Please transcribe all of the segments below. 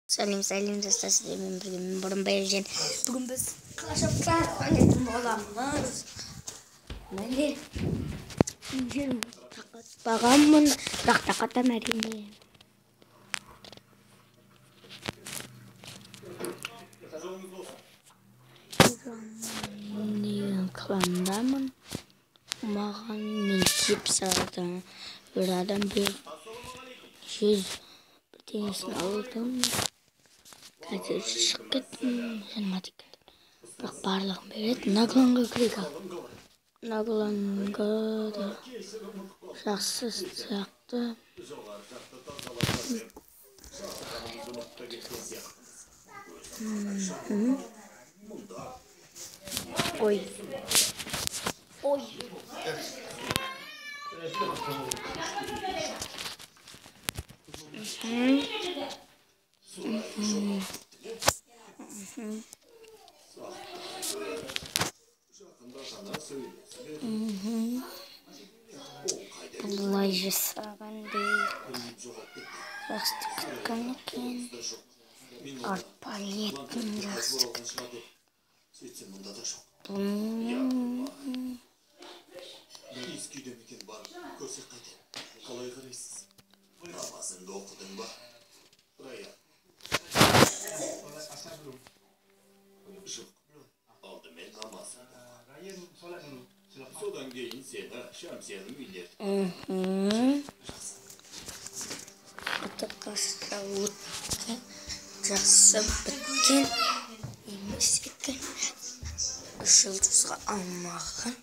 Сәлем достар, сіздермен бірге мен бұрын Байыржан. Бүгін біз Clash of Clans ойнайтын боламыз. Міне мен тақатпағанмын, бірақ тақатам әрине. Мен кландамын. Маған мен типсадан бір адам беріп 100 бірдеңесін алдым. Қазір шығып кеттім, жаныма тиккендім. Бірақ барлығын береді. Нагланға кірейік ал. Нагланға да жақсы сияқты. Ой. Бұлай жасаған дейік. Жақсы күткен екен. Арпалетін жақсы күткен. Sodan geyin seni şemsiyenin millet. Arkadaşlar жақсы біткен емес екен. Жұлдызға алмаған.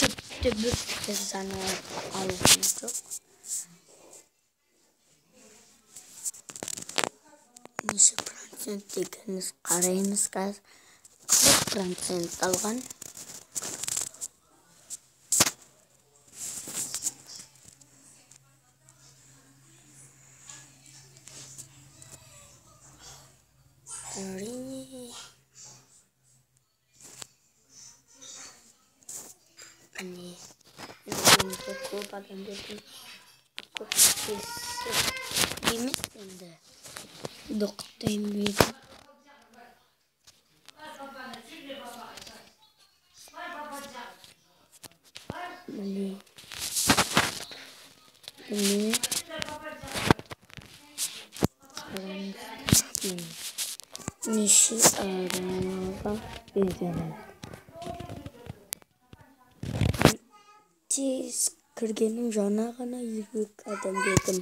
Тіпті бір қызаны алған жоқ. Неше процент дегеніміз қараймыз қазір. 40% алған. Anne, çok adam dedim. Çok pis. Yemesin de. Doktayım bir. Anne. Nişi araba ödenen. Тез кіргеннің жана ғана 2 адам бердім.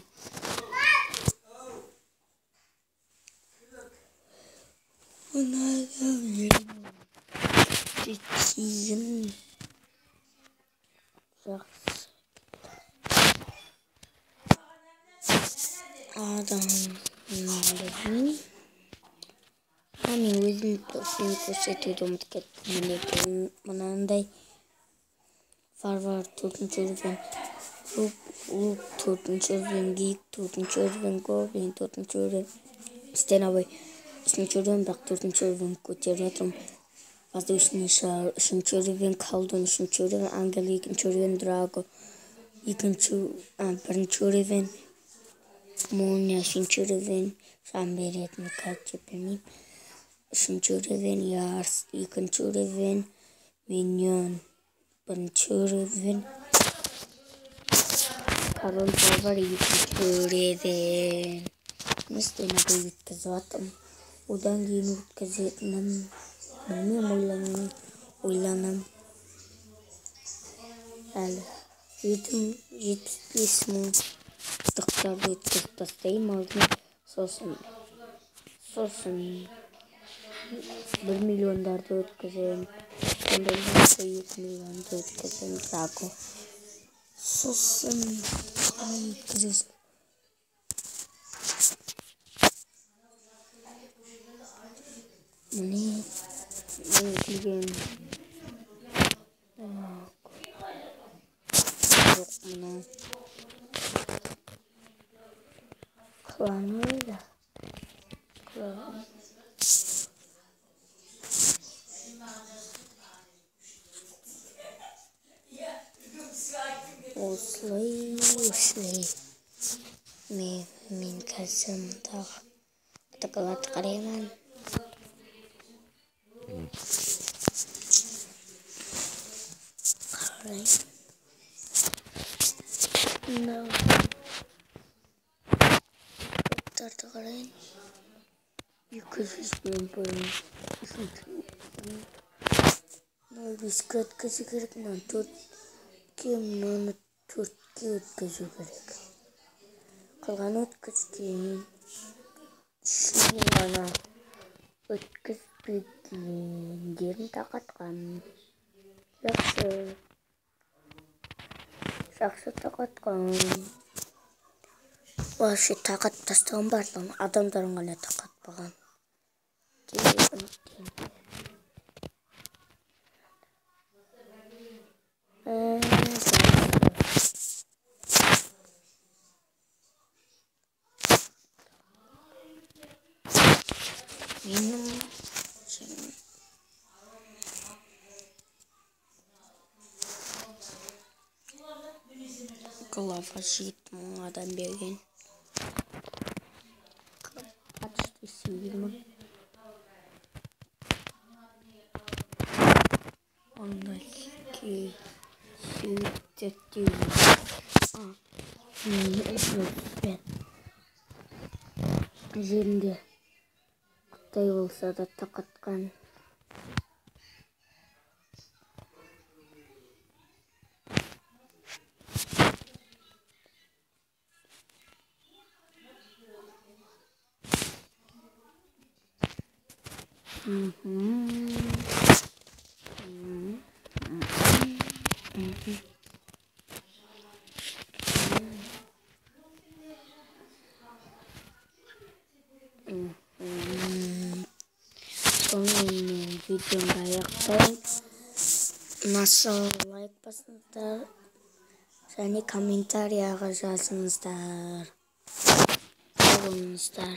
Мұны адам бердім. Тейін. Жақсы. Адам бердім. Мен өзім тосын көрсетуді ұмытып кеттім. Мінекей мынандай. Farvar 4. Örven, Rup 4. Örven, Geek 4. Örven, Goblin 4. Örven, Stenaway 3. Örven, бірақ 4. Örven көтеріп жатырмын. Воздушный шар 3. Örven, Колдун 3. Örven, Ангел 2. Örven, Драго 1. Örven, Молния 3. Örven, шам беретін кәтче білмеймін. 3. Örven, Ярс 2. Örven, Миньон 1. Örven, Karol Barbar 2. Örven. Stenaway өткізіп жатырмын. Одан кейін өткізетінім білмеймін, ойланам. Әлі 75 мың дықтарды өткізіп тастаймын алдын. Сосын 1 миллиондарды өткіземін. Сонда 2 миллионды өткіземін. Драго. Сосын өткіземін. Міне өткізген. Жоқ мұна. Кланы да. Осылай. Мен қазір мұндағы фотокаларды қараймын. Мұндағы топтарды қарайын. 200 мен бөлім. Мынау 5-ке өткізу керек, мынау 4-ке, мынаны 4-ке өткізу керек. Қалған өткізген үшін ғана өткізбегендерін тақатқан. Жақсы тақатқан. Вообще тақат тастаған барлығын адамдарын ғана тақатпаған. Менің глава 7 мың адам берген. Почти 8 мың. Онда сөйтті. Жерінде Қытай болса да тақатқан. Сонымен видеоны аяқтаймын. Ұнаса лайк басыңыздар және комментарияға жазыңыздар. Сау болыңыздар.